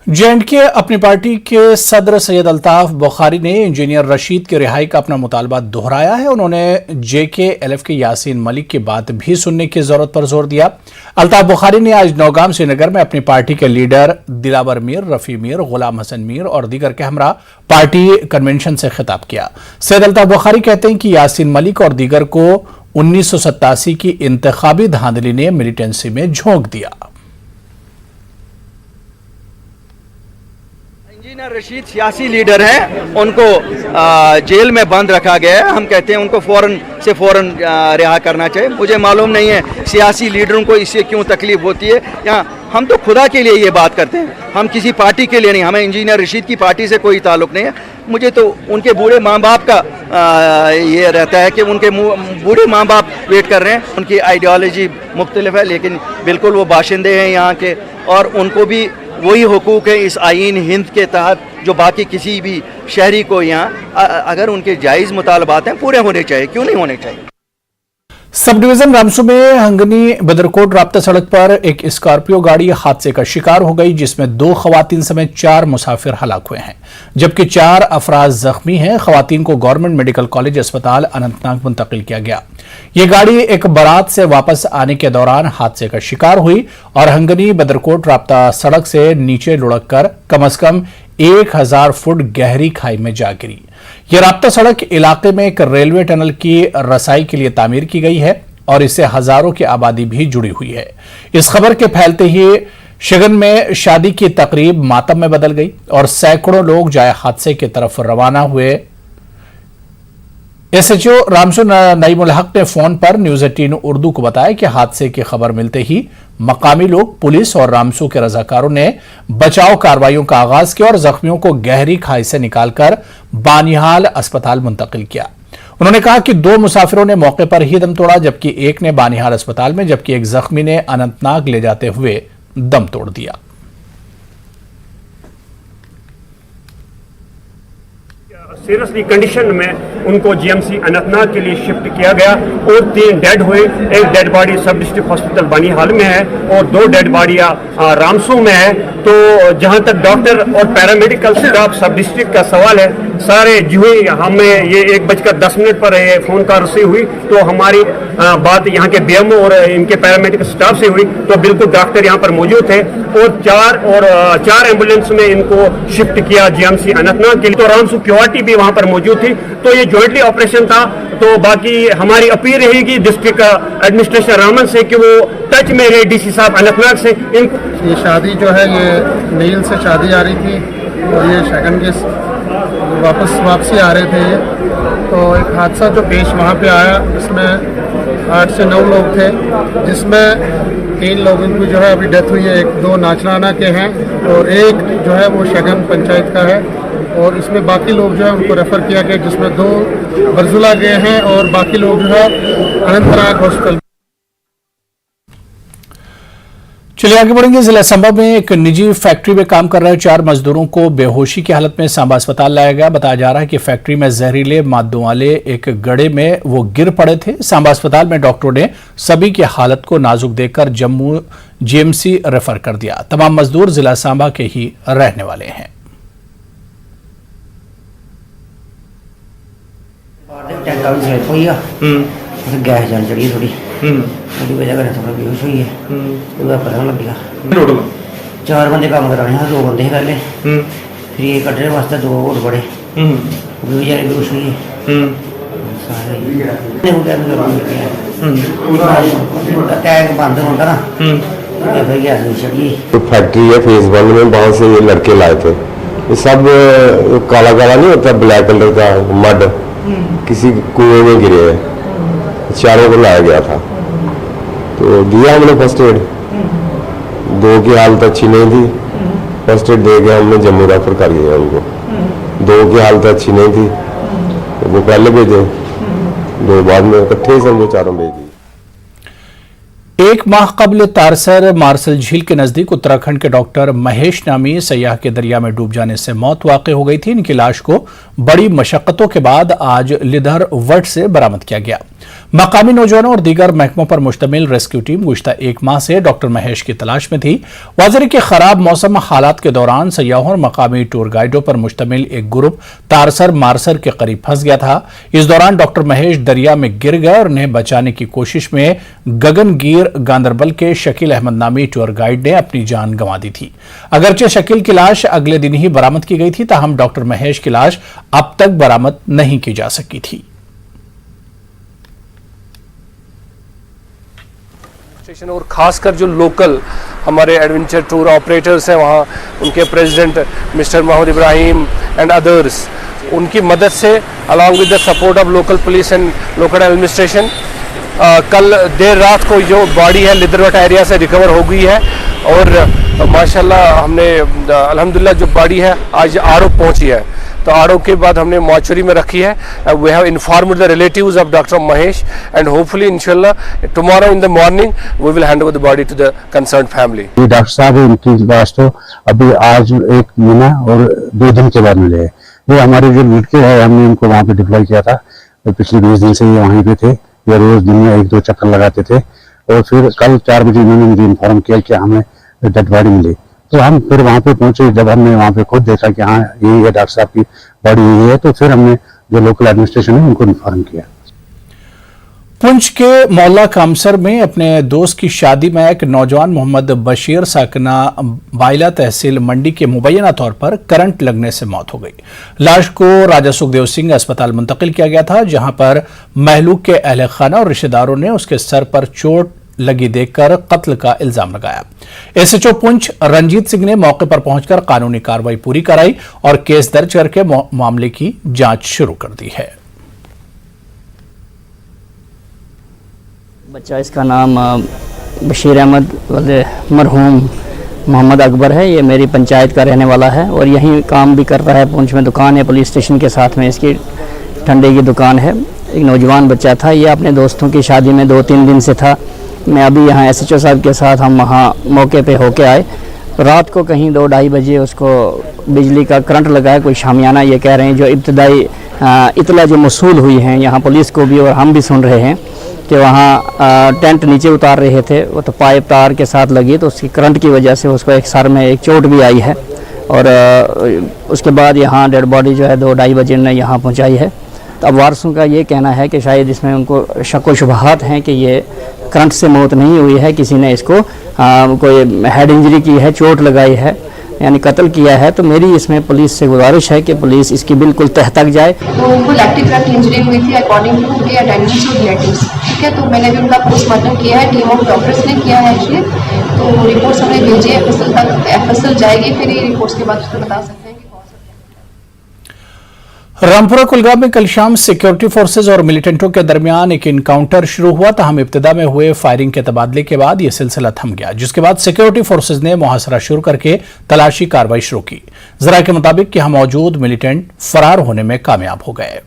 J&K अपनी party के सदर सैयद अल्ताफ बुखारी ने इंजीनियर रशीद की रिहाई का अपना मुतालबा दोहराया है। उन्होंने JKLF के यासीन मलिक की बात भी सुनने की जरूरत पर जोर दिया। अल्ताफ बुखारी ने आज नौगाम श्रीनगर में अपनी पार्टी के लीडर दिलावर मीर, रफी मीर, गुलाम हसन मीर और दीगर के हमरा पार्टी कन्वेंशन से खिताब किया। सैयद अल्ताफ बुखारी कहते हैं कि यासीन मलिक और दीगर को 1987 की इंतखाबी धांधली ने मिलिटेंसी में झोंक दिया। इंजीनियर रशीद सियासी लीडर हैं, उनको जेल में बंद रखा गया है। हम कहते हैं उनको फौरन रिहा करना चाहिए। मुझे मालूम नहीं है सियासी लीडरों को इससे क्यों तकलीफ होती है। यहाँ हम तो खुदा के लिए ये बात करते हैं, हम किसी पार्टी के लिए नहीं। हमें इंजीनियर रशीद की पार्टी से कोई ताल्लुक नहीं है। मुझे तो उनके बूढ़े माँ बाप का ये रहता है कि उनके बूढ़े माँ बाप वेट कर रहे हैं। उनकी आइडियोलॉजी मुख्तलिफ है, लेकिन बिल्कुल वो बाशिंदे हैं यहाँ के, और उनको भी वही हुकूक है इस आईन हिंद के तहत जो बाकी किसी भी शहरी को यहाँ, अगर उनके जायज़ मुतालबात हैं पूरे होने चाहिए, क्यों नहीं होने चाहिए। सब डिवीजन रामसू में हंगनी बदरकोट राब्ता सड़क पर एक स्कॉर्पियो गाड़ी हादसे का शिकार हो गई, जिसमें 2 खवातीन समेत 4 मुसाफिर हलाक हुए हैं, जबकि 4 अफराद जख्मी हैं। खवातीन को गवर्नमेंट मेडिकल कॉलेज अस्पताल अनंतनाग मुंतकिल किया गया। ये गाड़ी एक बारात से वापस आने के दौरान हादसे का शिकार हुई और हंगनी बदरकोट राब्ता सड़क से नीचे लुढ़क कर कम से कम 1000 फुट गहरी खाई में जा गिरी। यह राब्ता सड़क इलाके में एक रेलवे टनल की रसाई के लिए तामीर की गई है और इससे हजारों की आबादी भी जुड़ी हुई है। इस खबर के फैलते ही शगन में शादी की तकरीब मातम में बदल गई और सैकड़ों लोग जाए हादसे की तरफ रवाना हुए। SHO रामसू नईमुल हक ने फोन पर न्यूज 18 उर्दू को बताया कि हादसे की खबर मिलते ही मकामी लोग, पुलिस और रामसू के रजाकारों ने बचाव कार्रवाइयों का आगाज किया और जख्मियों को गहरी खाई से निकालकर बानिहाल अस्पताल मुंतकिल किया। उन्होंने कहा कि 2 मुसाफिरों ने मौके पर ही दम तोड़ा, जबकि एक ने बानिहाल अस्पताल में, जबकि एक जख्मी ने अनंतनाग ले जाते हुए दम तोड़ दिया। सीरियसली कंडीशन में उनको GMC अनंतनाग के लिए शिफ्ट किया गया और 3 डेड हुए। एक डेड बॉडी सब डिस्ट्रिक्ट हॉस्पिटल बानिहाल में है और 2 डेड बॉडियां रामसू में है। तो जहां तक डॉक्टर और पैरामेडिकल स्टाफ सब डिस्ट्रिक्ट का सवाल है, सारे जो ही हमें ये 1:10 पर ये फोन कॉल रिसीव हुई, तो हमारी बात यहाँ के BMO और इनके पैरामेडिकल स्टाफ से हुई, तो बिल्कुल डॉक्टर यहाँ पर मौजूद थे और 4 एम्बुलेंस में इनको शिफ्ट किया GMC अनंतनाग के लिए। तो रामसू क्यूआरटी भी वहाँ पर मौजूद थी, तो ये जॉइंटली ऑपरेशन था। तो बाकी हमारी अपील रहेगी डिस्ट्रिक्ट एडमिनिस्ट्रेशन रामन से कि वो टच में रहे DC साहब अनंतनाग से। ये शादी जो है ये नील से शादी आ रही थी और ये शगन के वापसी आ रहे थे ये, तो एक हादसा जो पेश वहाँ पे आया, इसमें 8 से 9 लोग थे, जिसमें 3 लोगों की जो है अभी डेथ हुई है। 2 नाचराना के हैं और एक जो है वो शगन पंचायत का है, और इसमें बाकी लोग जो है उनको रेफर किया गया, जिसमें 2 बरजुला गए हैं और बाकी लोग जो है अनंतनाग हॉस्पिटल। चलिए आगे बढ़ेंगे। जिला सांबा में एक निजी फैक्ट्री में काम कर रहे 4 मजदूरों को बेहोशी की हालत में सांबा अस्पताल लाया गया। बताया जा रहा है कि फैक्ट्री में जहरीले मादों वाले एक गड्ढे में वो गिर पड़े थे। सांबा अस्पताल में डॉक्टरों ने सभी की हालत को नाजुक देखकर जम्मू GMC रेफर कर दिया। तमाम मजदूर जिला सांबा के ही रहने वाले हैं। गैस जल चढ़ी थोड़ी वजह कर थोड़ा बेहोश हुई है, पता लग गया। 4 बंदे काम कराने हैं, 2 बंदे पहले, फिर ये कटने वास्ते 2 और बड़े, बेचारे बेहोश हुई है। टैग बंद होगा ना, फिर गैस चढ़ी। फैक्ट्री है फेज 1 में, बहुत से ये लड़के लाए थे। ये सब काला काला नहीं होता, ब्लैक कलर का मड किसी कुएं में गिरे हैं। 4 को लाया गया था, तो दिया हमने फर्स्ट एड। 2 की हालत अच्छी नहीं थी, फर्स्ट एड दे के हमने जम्मू रेफर कर दिया उनको। 2 की हालत अच्छी नहीं थी, तो वो पहले भेजे, 2 बाद में, इकट्ठे ही हमको 4 भेज दिए। 1 माह कबल तारसर मार्सल झील के नजदीक उत्तराखंड के डॉक्टर महेश नामी सयाह के दरिया में डूब जाने से मौत वाक़ हो गई थी। इनकी लाश को बड़ी मशक्कतों के बाद आज लिधर वट से बरामद किया गया। मकामी नौजवानों और दीगर महकमों पर मुश्तमिल रेस्क्यू टीम गुज़िश्ता एक माह से डॉक्टर महेश की तलाश में थी। वाज़ेह के खराब मौसम हालात के दौरान सयाहों और मकामी टूर गाइडों पर मुश्तमिल एक ग्रुप तारसर मारसर के करीब फंस गया था। इस दौरान डॉक्टर महेश दरिया में गिर गए और उन्हें बचाने की कोशिश में गगनगीर गांदरबल के शकील अहमद नामी टूर गाइड ने अपनी जान गंवा दी थी। अगरचे शकील की लाश अगले दिन ही बरामद की गई थी, ताहम डॉक्टर महेश की लाश अब तक बरामद नहीं की जा सकी थी। और खासकर जो लोकल हमारे एडवेंचर टूर ऑपरेटर्स हैं वहाँ, उनके president mister Mohammad Ibrahim and others, उनकी मदद से along with the support of local police and local administration कल देर रात को जो बॉडी है लिदरवट एरिया से रिकवर हो गई है और माशाल्लाह हमने अल्हम्दुलिल्लाह जो बॉडी है आज आरओ पहुंची है। तो आरओ के बाद हमने मॉर्चरी में रखी है। We have informed the relatives of doctor Mahesh and hopefully इंशाल्लाह tomorrow in the morning we will hand over the body to the concern family. ये डॉक्टर साहब इनकी लाश तो अभी आज 1 महीना और 2 दिन के बाद मिले हैं। ये हमारे जो लड़के हैं हमने इनको वहाँ पे डिप्लॉय किया था, तो पिछले 20 दिन से ये वहीं पे थे। ये रोज दिन में 1-2 चक्कर लगाते थे और फिर कल 4 बजे इन्होंने मुझे इन्फॉर्म किया कि हमें डेड बॉडी मिली। तो हम फिर वहाँ पे पहुंचे। जब हमने वहाँ पे खुद देखा कि हाँ यही है डॉक्टर साहब की बॉडी यही है, तो फिर हमने जो लोकल एडमिनिस्ट्रेशन है उनको इन्फॉर्म किया। पुंछ के मोहल्ला कामसर में अपने दोस्त की शादी में एक नौजवान मोहम्मद बशीर साकना बाइला तहसील मंडी के मुबैना तौर पर करंट लगने से मौत हो गई। लाश को राजा सुखदेव सिंह अस्पताल मुंतकिल किया गया था, जहां पर महलूक के अहले खाना और रिश्तेदारों ने उसके सर पर चोट लगी देखकर कत्ल का इल्जाम लगाया। एसएचओ पुंछ रंजीत सिंह ने मौके पर पहुंचकर कानूनी कार्रवाई पूरी कराई और केस दर्ज करके मामले की जांच शुरू कर दी है। बच्चा इसका नाम बशीर अहमद मरहूम मोहम्मद अकबर है। ये मेरी पंचायत का रहने वाला है और यहीं काम भी कर रहा है। पुंछ में दुकान है, पुलिस स्टेशन के साथ में इसकी ठंडे की दुकान है। एक नौजवान बच्चा था, ये अपने दोस्तों की शादी में 2-3 दिन से था। मैं अभी यहाँ एसएचओ साहब के साथ हम वहाँ मौके पे होके आए। रात को कहीं 2-2:30 बजे उसको बिजली का करंट लगा है, कोई शामियाना ये कह रहे हैं। जो इब्तदाई इतला जो मौसूल हुई हैं यहाँ पुलिस को भी और हम भी सुन रहे हैं कि वहाँ टेंट नीचे उतार रहे थे, वो तो पाइप तार के साथ लगी, तो उसकी करंट की वजह से उसको एक सर में एक चोट भी आई है। और उसके बाद यहाँ डेड बॉडी जो है 2-2:30 बजे ने यहाँ पहुँचाई है। तो अब वारसों का ये कहना है कि शायद इसमें उनको शक व शुबहात हैं कि ये करंट से मौत नहीं हुई है, किसी ने इसको कोई हेड इंजरी की है, चोट लगाई है, यानी कत्ल किया है। तो मेरी इसमें पुलिस से गुजारिश है कि पुलिस इसकी बिल्कुल तह तक जाए। तो उनको लैक्टिक रक्त इंजरी हुई थी according to their diagnosis of relatives, ठीक है। तो मैंने भी उनका पोस्टमार्टम किया है, टीम ऑफ डॉक्टर्स ने किया है एक्चुअली। तो रिपोर्ट्स हमने भेजी है, एफएसएल जाएगी, फिर ये रिपोर्ट्स के बाद उसको बता सकते हैं। रामपुरा कुलगाम में कल शाम सिक्योरिटी फोर्सेज और मिलिटेंटों के दरमियान एक इनकाउंटर शुरू हुआ। ताहम इब्तिदा में हुए फायरिंग के तबादले के बाद यह सिलसिला थम गया, जिसके बाद सिक्योरिटी फोर्सेज ने मुहासरा शुरू करके तलाशी कार्रवाई शुरू की। जरा के मुताबिक यहां मौजूद मिलिटेंट फरार होने में कामयाब हो गए।